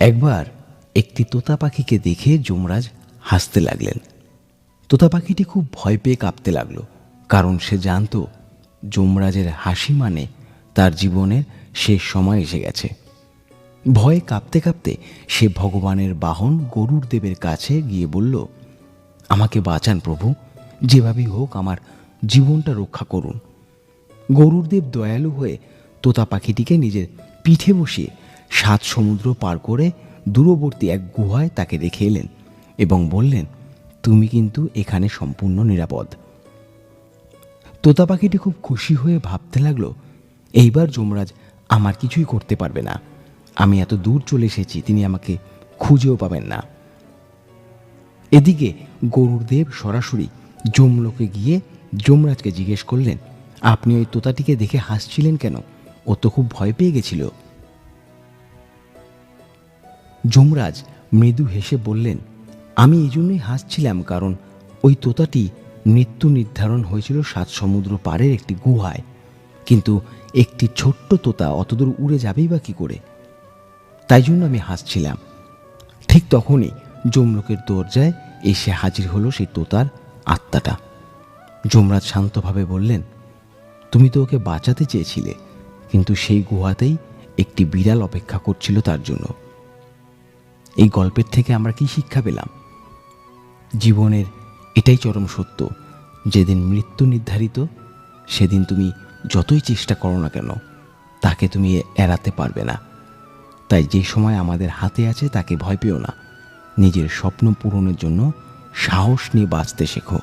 একবার একটি তোতা পাখিকে দেখে যমরাজ হাসতে লাগলেন। তোতা পাখিটি খুব ভয় পেয়ে কাঁপতে লাগলো, কারণ সে জানত যমরাজের হাসি মানে তার জীবনের শেষ সময় এসে গেছে। ভয়ে কাঁপতে কাঁপতে সে ভগবানের বাহন গরুর দেবের কাছে গিয়ে বলল, আমাকে বাঁচান প্রভু, যেভাবেই হোক আমার জীবনটা রক্ষা করুন। গরুর দেব দয়ালু হয়ে তোতা পাখিটিকে নিজের পিঠে বসিয়ে 7 সমুদ্র পার করে দূরবর্তী এক গুহায় তাকে রেখে এলেন এবং বললেন, তুমি কিন্তু এখানে সম্পূর্ণ নিরাপদ। তোতা পাখিটি খুব খুশি হয়ে ভাবতে লাগলো, এইবার যমরাজ আমার কিছুই করতে পারবে না। আমি এত দূর চলে এসেছি, তিনি আমাকে খুঁজেও পাবেন না। এদিকে গরুর দেব সরাসরি যমলোকে গিয়ে যমরাজকে জিজ্ঞেস করলেন, আপনি ওই তোতাটিকে দেখে হাসছিলেন কেন? ও তো খুব ভয় পেয়ে গেছিল। যমরাজ মৃদু হেসে বললেন, আমি এই জন্যই হাসছিলাম, কারণ ওই তোতাটি মৃত্যু নির্ধারণ হয়েছিল 7 সমুদ্র পারের একটি গুহায়, কিন্তু একটি ছোট্ট তোতা অতদূর উড়ে যাবেই বা কী করে? তাই জন্য আমি হাসছিলাম। ঠিক তখনই যমলোকের দরজায় এসে হাজির হলো সেই তোতার আত্মাটা। যমরাজ শান্তভাবে বললেন, তুমি তো ওকে বাঁচাতে চেয়েছিলে, কিন্তু সেই গুহাতেই একটি বিড়াল অপেক্ষা করছিল তার জন্য। এই গল্পের থেকে আমরা কি শিক্ষা পেলাম? জীবনের এটাই চরম সত্য, যেদিন মৃত্যু নির্ধারিত সেদিন তুমি যতই চেষ্টা করো না কেন তাকে তুমি এড়াতে পারবে না। তাই যে সময় আমাদের হাতে আছে তাকে ভয় পেও না, নিজের স্বপ্ন পূরণের জন্য সাহস নিয়ে বাঁচতে শেখো।